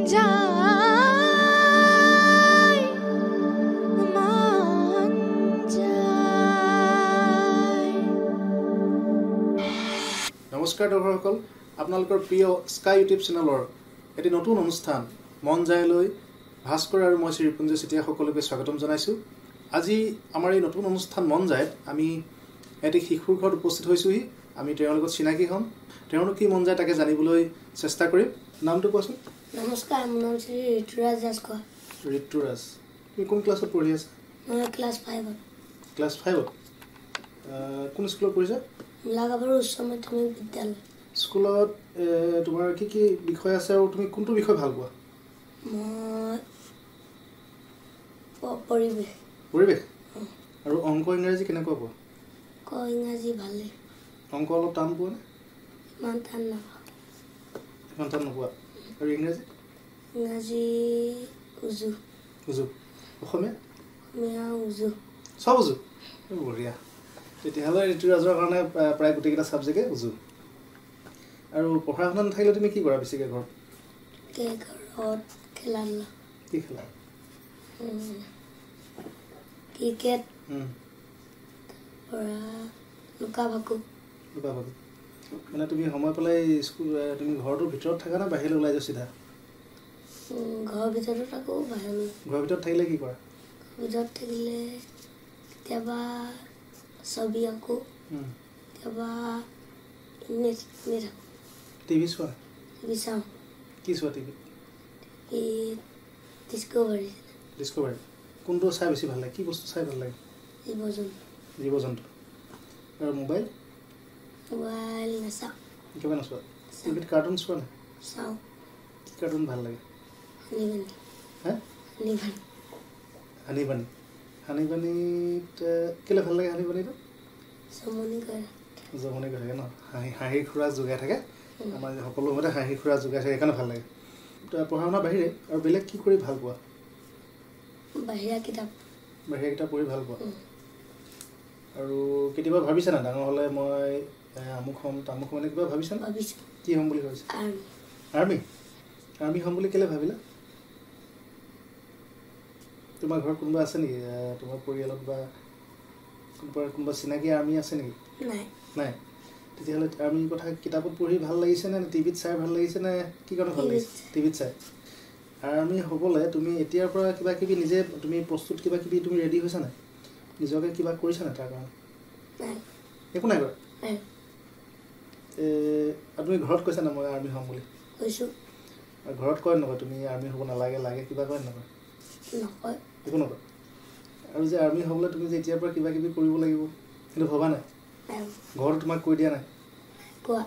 যায় নমস্কাৰ দৰ্শকসকল আপোনালোকৰ প্ৰিয় স্কাই ইউটিউব চেনেলৰ এটি নতুন অনুষ্ঠান মন যায়লৈ ভাস্কৰ আৰু মই শ্ৰীপুঞ্জ চেতিয়া সকলোকে স্বাগতম জনাইছোঁ। আজি আমাৰ এই নতুন অনুষ্ঠান মন যায় আমি এটি শিশুৰ ঘৰত উপস্থিত হৈছোহি। আমি তেওঁৰ লগত চিনাকি হ'ম, তেওঁলোক কি মন যায় তাকে জানিবলৈ চেষ্টা কৰিম। নামটো কোৱাচোন। নমস্কাৰ, মোৰ নাম শ্ৰী ঋতুৰাজ দাসকোৱা। ঋতুৰাজ, তুমি কোন ক্লাছত পঢ়ি আছা? মই ক্লাছ 5ত। ক্লাছ 5ত? কোন স্কুলত পঢ়িছা? গোলাঘাটৰ উচ্চ মাধ্যমিক বিদ্যালয়। স্কুলত তোমাৰ কি কি বিষয় আছে আৰু তুমি কোনটো বিষয় ভাল পোৱা? মই পৰিৱেশ। পৰিৱেশ আৰু অংক ইংৰাজী কেনেকুৱা পোৱা? ইংৰাজী ভালেই। অংক অলপ টান পোৱা নে? ইমান টান নাপাওঁ। ইমান টান নোপোৱা? আৰু ইংৰাজী? ইংৰাজী উজু। উজু। অসমীয়া? অসমীয়া উজু। চব উজু? বঢ়িয়া। তেতিয়াহ'লে ঋতুৰাজৰ কাৰণে প্ৰায় গোটেইকেইটা ছাবজেক্টে উজু। আৰু পঢ়া শুনা নাথাকিলে তুমি কি কৰা বেছিকৈ ঘৰত? ঘৰত খেলা ধূলা। কি খেলা? ক্ৰিকেট, লুকা ভাকু। লুকা ভাকু। মানে তুমি সময় পালে স্কুল তুমি ঘৰটোৰ ভিতৰত থাকা নে বাহিৰলৈ ওলাই যোৱা চিধা? ঘৰৰ ভিতৰতো থাকোঁ, বাহিৰলৈ। ঘৰৰ ভিতৰত থাকিলে কি কৰা? ভিতৰত থাকিলে কেতিয়াবা ছবি আঁকো, কেতিয়াবা এনেই থাকোঁ। টিভি চোৱা? টিভি চাওঁ। কি চোৱা টিভিত? ডিস্কভাৰী। ডিস্কভাৰী। কোনটো চাই বেছি ভাল লাগে? কি বস্তু চাই ভাল লাগে? জীৱ জন্তু। জীৱ জন্তু। আৰু মোবাইল? মোবাইল নাচাওঁ। কিবা নোচোৱা? টিভিত কাৰ্টুন চোৱা নাই? চাওঁ। কি কাৰ্টুন ভাল লাগে? হানিবানি। হা? হানিবানি। হানিবানি। হানিবানিত কেলৈ ভাল লাগে হানিবানিটো? জমনি কৰে। জমনি কৰি থাকে ন? হাঁহিৰ খুৰা যোগাই থাকে। আমাৰ সকলো সময়তে হাঁহিৰ খুৰা যোগাই থাকে, সেইকাৰণে ভাল লাগে। পঢ়া শুনা বাহিৰে আৰু বেলেগ কি কৰি ভাল পোৱা? বাহিৰা কিতাপ। বাহিৰা কিতাপ পঢ়ি ভাল পোৱা? আৰু কেতিয়াবা ভাবিছা না ডাঙৰ হ'লে মই আমুক হ'ম তামুক হ'ম এনেকুৱা ভাবিছা না? ভাবিছোঁ। কি হ'ম বুলি ভাবিছা? আৰ্মি। আৰ্মি? আৰ্মি হ'ম বুলি কেলৈ ভাবিলা? তোমাৰ ঘৰত কোনোবা আছে নেকি? তোমাৰ পৰিয়ালত বা কোনোবা চিনাকি আৰ্মি আছে নেকি? নাই। নাই? তেতিয়াহ'লে আৰ্মিৰ কথা কিতাপত পঢ়ি ভাল লাগিছে নে টিভিত চাই ভাল লাগিছে নে কি কাৰণে ভাল লাগিছে? টিভিত চাই। আৰ্মি হ'বলৈ তুমি এতিয়াৰ পৰা কিবা কিবি নিজে তুমি প্ৰস্তুত কিবা কিবি তুমি ৰেডি হৈছা নাই? নিজকে কিবা কৰিছা নাই তাৰ কাৰণে? নাই। একো নাই কৰা? নাই। আৰু তুমি ঘৰত কৈছা নাই মই আৰ্মি হ'ম বুলি? কৈছোঁ। আৰু ঘৰত কয় নকয় তুমি আৰ্মি হ'ব নালাগে লাগে কিবা কয় নকয়? নকয়। একো নকয়? আৰু যে আৰ্মি হ'বলৈ তুমি যে এতিয়াৰ পৰা কিবা কিবি কৰিব লাগিব কিন্তু ভবা নাই? ঘৰত তোমাক কৈ দিয়া নাই? কোৱা।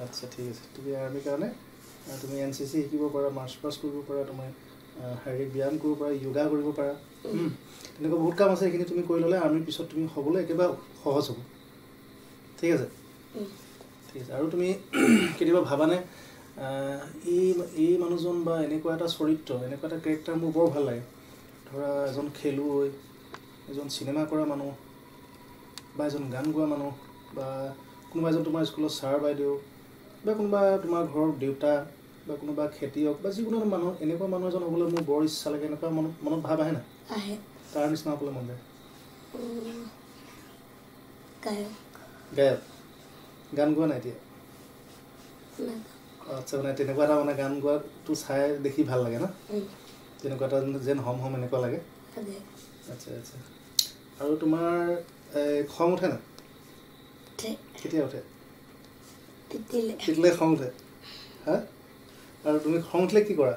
আচ্ছা ঠিক আছে। তুমি আৰ্মিৰ কাৰণে তুমি NCC শিকিব পাৰা, মাৰ্চ পাষ্ট কৰিব পাৰা, তোমাৰ শাৰীৰিক ব্যায়াম কৰিব পাৰা, য়োগা কৰিব পাৰা, তেনেকুৱা বহুত কাম আছে। সেইখিনি তুমি কৰি ল'লে আৰ্মিৰ পিছত তুমি হ'বলৈ একেবাৰে সহজ হ'ব। ঠিক আছে? ঠিক আছে। আৰু তুমি কেতিয়াবা ভাবানে এই মানুহজন বা এনেকুৱা এটা চৰিত্ৰ এনেকুৱা এটা কেৰেক্টাৰ মোৰ বৰ ভাল লাগে? ধৰা এজন খেলুৱৈ, এজন চিনেমা কৰা মানুহ বা এজন গান গোৱা মানুহ বা কোনোবা এজন তোমাৰ স্কুলৰ ছাৰ বাইদেউ বা কোনোবা তোমাৰ ঘৰৰ দেউতা বা কোনোবা খেতিয়ক বা যিকোনো মানুহ এনেকুৱা মানুহ এজন হ'বলৈ মোৰ বৰ ইচ্ছা লাগে। এনেকুৱা মনত ভাৱ আহে নাই? আহে। তাৰ নিচিনা হ'বলৈ মন যায়? গায়ক। গায়ক? গান গোৱা নাই এতিয়া? আচ্ছা, মানে তেনেকুৱা এটা মানে গান গোৱাটো চাই দেখি ভাল লাগে ন? তেনেকুৱা এটা যেন হ'ম এনেকুৱা লাগে? আচ্ছা আচ্ছা। আৰু তোমাৰ খং উঠে নাই? কেতিয়া উঠে? তিতিলে খং উঠে? হা? আৰু তুমি খং উঠিলে কি কৰা?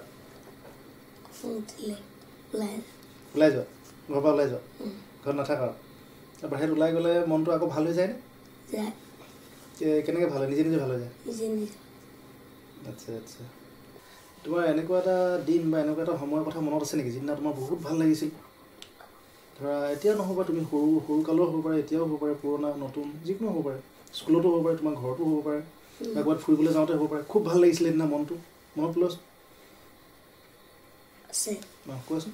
ওলাই যোৱা? ঘৰৰ পৰা ওলাই যোৱা? ঘৰত নাথাকা? বাহিৰত ওলাই গ'লে মনটো আকৌ ভাল হৈ যায়নে? কেনেকৈ ভাল হয়? নিজে নিজে ভাল হৈ যায়? আচ্ছা আচ্ছা। তোমাৰ এনেকুৱা এটা দিন বা এনেকুৱা এটা সময়ৰ কথা মনত আছে নেকি যিদিনা তোমাৰ বহুত ভাল লাগিছিল? ধৰা এতিয়াও নহ'ব, তুমি সৰু কালৰ হ'ব পাৰে, এতিয়াও হ'ব পাৰে, পুৰণা নতুন যিকোনো হ'ব পাৰে, স্কুলতো হ'ব পাৰে, তোমাৰ ঘৰতো হ'ব পাৰে, বা ক'ৰবাত ফুৰিবলৈ যাওঁতে হ'ব পাৰে, খুব ভাল লাগিছিলে সেইদিনা মনটো মনত পেলোৱাচোন। আছে। কোৱাচোন।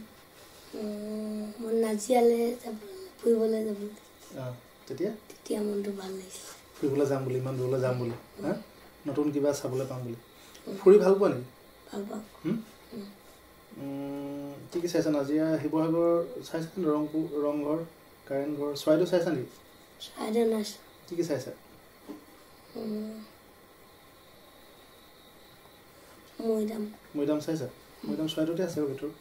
মই নাজিৰালৈ ফুৰিবলৈ যাবলৈ। তেতিয়া মনটো ভাল লাগিছিল। ফুৰিবলৈ যাম বুলি, ইমান দূৰলৈ যাম বুলি, নতুন কিবা চাবলৈ পাম বুলি। ফুৰি ভাল পোৱা নেকি? ভাল পাওঁ। কি কি চাইছা নাজিৰা শিৱসাগৰ চাইছা ৰংপুৰ ৰংঘৰ কাৰেংঘৰ চৰাইদেউ চাইছা নেকি চৰাইদেউ নাইছোঁ কি কি চাইছা মৈদাম চাইছা মৈদাম চৰাইদেউতে আছে ভিতৰত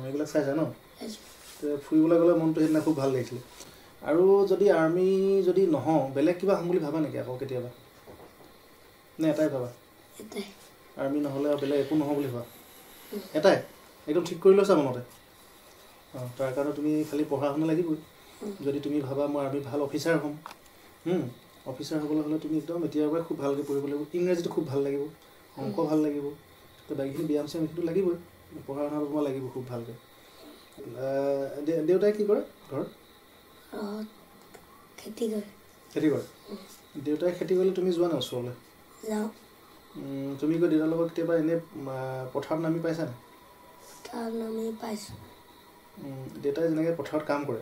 এইবিলাক চাইছা ন ফুৰিবলৈ গ'লে মনটো সেইদিনা খুব ভাল লাগিছিলে আৰু যদি আৰ্মি যদি নহওঁ বেলেগ কিবা হ'ম বুলি ভাবা নেকি আকৌ কেতিয়াবা নে এটাই ভাবা আৰ্মি নহ'লে আৰু বেলেগ একো নহওঁ বুলি ভাবা এটাই একদম ঠিক কৰি লৈছা মনতে তাৰ কাৰণে তুমি খালি পঢ়া শুনা লাগিবই যদি তুমি ভাবা মই আৰ্মি ভাল অফিচাৰ হ'ম অফিচাৰ হ'বলৈ হ'লে তুমি একদম এতিয়াৰ পৰাই খুব ভালকৈ পঢ়িব লাগিব ইংৰাজীটো খুব ভাল লাগিব অংক ভাল লাগিব তো বাকীখিনি ব্যায়াম চ্যায়াম সেইটো লাগিবই পঢ়া শুনা কৰিব লাগিব খুব ভালকৈ দেউতাই কি কৰে ঘৰত খেতি কৰে দেউতাই খেতি কৰিলে তুমি যোৱা নাই ওচৰলৈ যাওঁ তুমি গৈ দেউতাৰ লগত কেতিয়াবা এনেই পথাৰত নামি পাইছা নাই তাৰ নামি পাইছোঁ দেউতাই যেনেকৈ পথাৰত কাম কৰে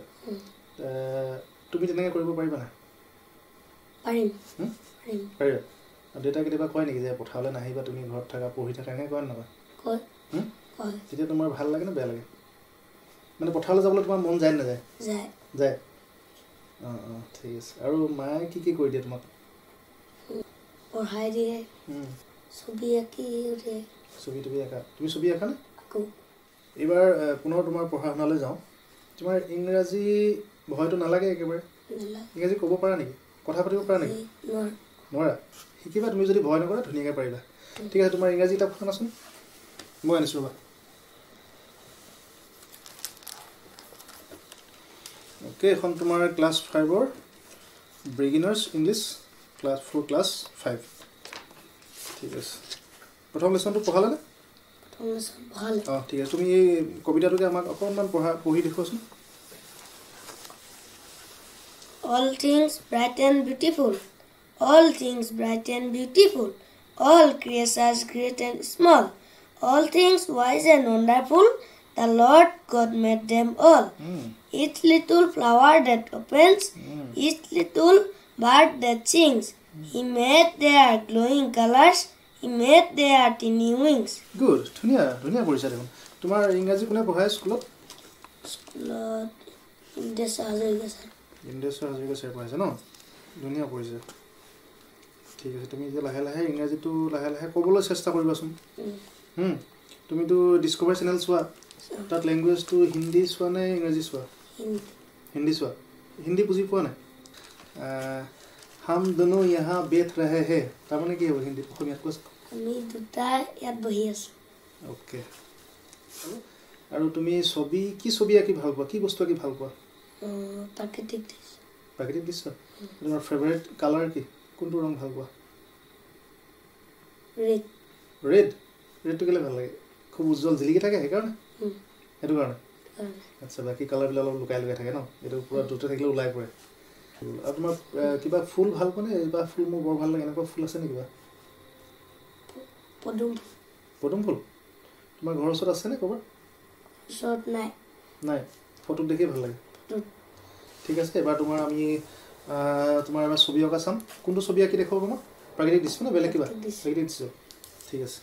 তুমি তেনেকৈ কৰিব পাৰিবা নাই পাৰিবা দেউতাই কেতিয়াবা কয় নেকি যে পথাৰলৈ নাহিবা তুমি ঘৰত থাকা পঢ়ি থাকা এনেকৈ কয় নকয় তেতিয়া তোমাৰ ভাল লাগে নে বেয়া লাগে মানে পথাৰলৈ যাবলৈ তোমাৰ মন যায় নাযায় যায় ঠিক আছে আৰু মায়ে কি কি কৰি দিয়ে তোমাক পঢ়াই দিয়ে ছবি আঁকি দিয়ে ছবি তবি আঁকা তুমি ছবি আঁকা নে এইবাৰ পুনৰ তোমাৰ পঢ়া শুনালৈ যাওঁ তোমাৰ ইংৰাজী ভয়টো নালাগে একেবাৰে ইংৰাজী ক'ব পাৰা নেকি কথা পাতিব পাৰা নেকি নোৱাৰা শিকিবা তুমি যদি ভয় নকৰা ধুনীয়াকৈ পাৰিবা ঠিক আছে তোমাৰ ইংৰাজী কিতাপখন আছোন মই আনিছোঁ ৰ'বা অ'কে এখন তোমাৰ ক্লাছ 5ৰ বিগিনাৰ্ছ ইংলিছ ক্লাছ 4 ক্লাছ 5 ঠিক আছে প্ৰথম লেচনটো পঢ়ালানে ঠিক আছে তুমি এই কবিতাটোকে আমাক অকণমান পঢ়ি দেখুৱাচোন All things bright and beautiful, all things bright and beautiful, all creatures great and small, all things wise and wonderful, the Lord God made them all. Each little flower that opens, each little bird that sings, He made their glowing colors, He made their tiny wings. Good, ধুনীয়া পঢ়িছা দেখোন তোমাৰ ইংৰাজী কোনে পঢ়ায় স্কুলত Indreswar Hazarika sir পঢ়াইছে ন ধুনীয়া পঢ়িছে ঠিক আছে তুমি এতিয়া লাহে লাহে ইংৰাজীটো লাহে লাহে ক'বলৈ চেষ্টা কৰিবাচোন তুমিতো ডিস্কভাৰী চেনেল চোৱা তাত লেংগুৱেজটো হিন্দী চোৱা নে ইংৰাজী চোৱা হিন্দী চোৱা হিন্দী বুজি পোৱা নাই হাম দোনো ইয়াহা বেঠ ৰহে হে তাৰমানে কি হ'ব হিন্দী অসমীয়াত কোৱাচোন আমি দুটা ইয়াত বহি আছোঁ অ'কে আৰু তুমি কি ছবি আঁকি ভাল পোৱা কি বস্তু আঁকি ভাল পোৱা প্ৰাকৃতিক দৃশ্য তোমাৰ ফেভাৰিট কালাৰ কি কোনটো ৰং ভাল পোৱা ৰেডটো কেলৈ ভাল লাগে খুব উজ্জ্বল জিলিকি থাকে সেইকাৰণে সেইটো কাৰণে আচ্ছা বাকী কালাৰবিলাক অলপ লুকাই থাকে ন এইটো পূৰা দুটা থাকিলে ওলাই পৰে আৰু তোমাৰ কিবা ফুল ভাল পোৱা নে এইবাৰ ফুল মোৰ বৰ ভাল লাগে এনেকুৱা ফুল আছে নে কিবা পদুম ফুল তোমাৰ ঘৰৰ ওচৰত আছে নে ক'ৰবাত নাই ফটোত দেখি ভাল লাগে ঠিক আছে এবাৰ তোমাৰ আমি তোমাৰ এবাৰ ছবি অঁকা চাম কোনটো ছবি আঁকি দেখুৱাব মোক প্ৰাকৃতিক দৃশ্য নে বেলেগ কিবা প্ৰাকৃতিক দৃশ্য ঠিক আছে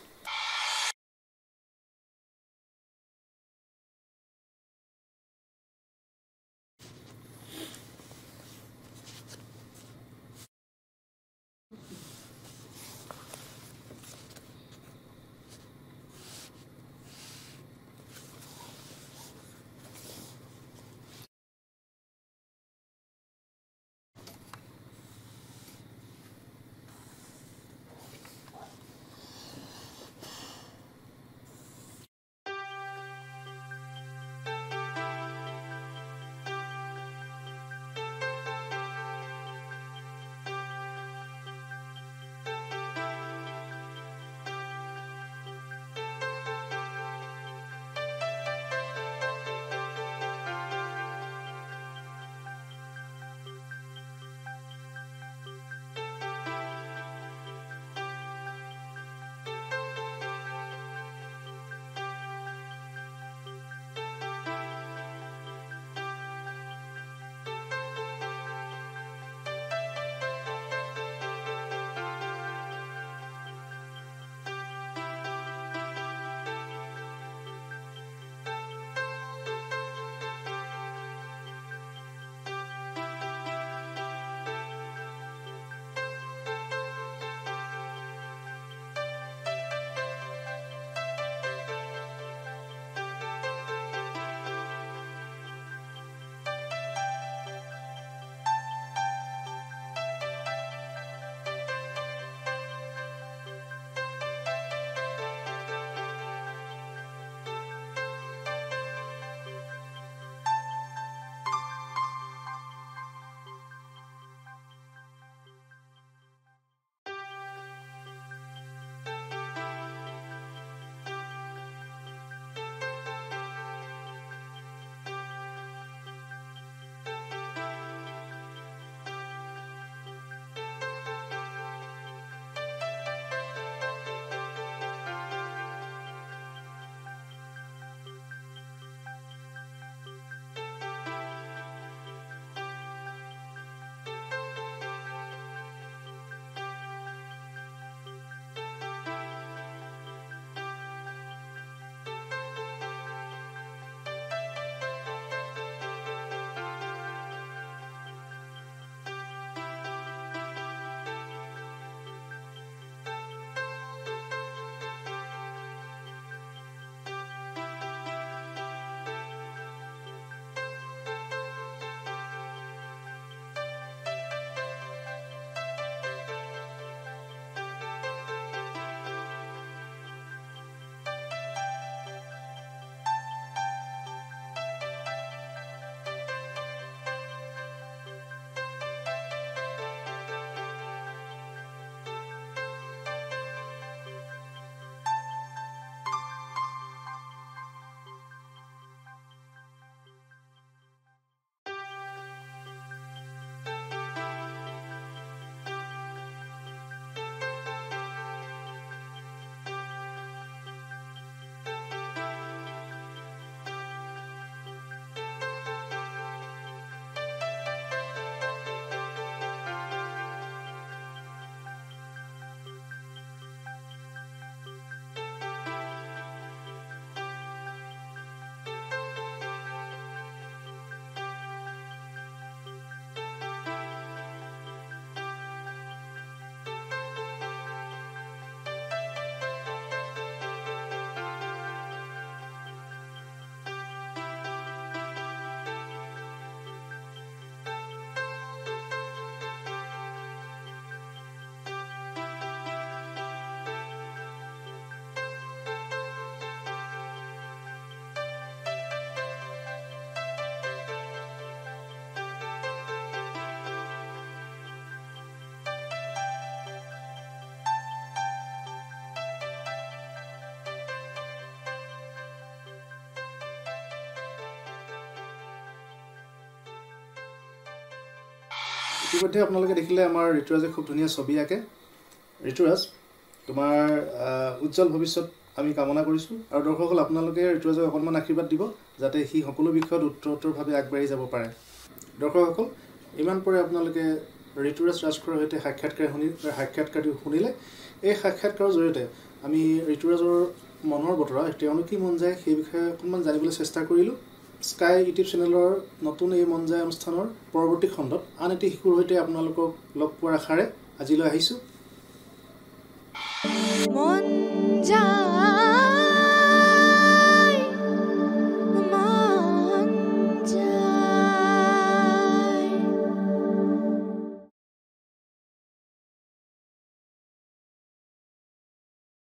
ইতিমধ্যে আপোনালোকে দেখিলে আমাৰ ঋতুৰাজে খুব ধুনীয়া ছবি আঁকে ঋতুৰাজ তোমাৰ উজ্জ্বল ভৱিষ্যত আমি কামনা কৰিছোঁ আৰু দৰ্শকসকল আপোনালোকে ঋতুৰাজক অকণমান আশীৰ্বাদ দিব যাতে সি সকলো বিষয়ত উত্তৰোত্তৰভাৱে আগবাঢ়ি যাব পাৰে দৰ্শকসকল ইমান পৰে আপোনালোকে ঋতুৰাজ ৰাজখোৱাৰ সৈতে সাক্ষাৎকাৰ শুনিলে এই সাক্ষাৎকাৰৰ জৰিয়তে আমি ঋতুৰাজৰ মনৰ বতৰা তেওঁনো কি মন যায় সেই বিষয়ে অকণমান জানিবলৈ চেষ্টা কৰিলোঁ স্কাই ইউটিউব চেনেলৰ নতুন এই মন যায় অনুষ্ঠানৰ পৰৱৰ্তী খণ্ডত আন এটি শিশুৰ সৈতে আপোনালোকক লগ পোৱাৰ আশাৰে আজিলৈ আহিছোঁ মন যায়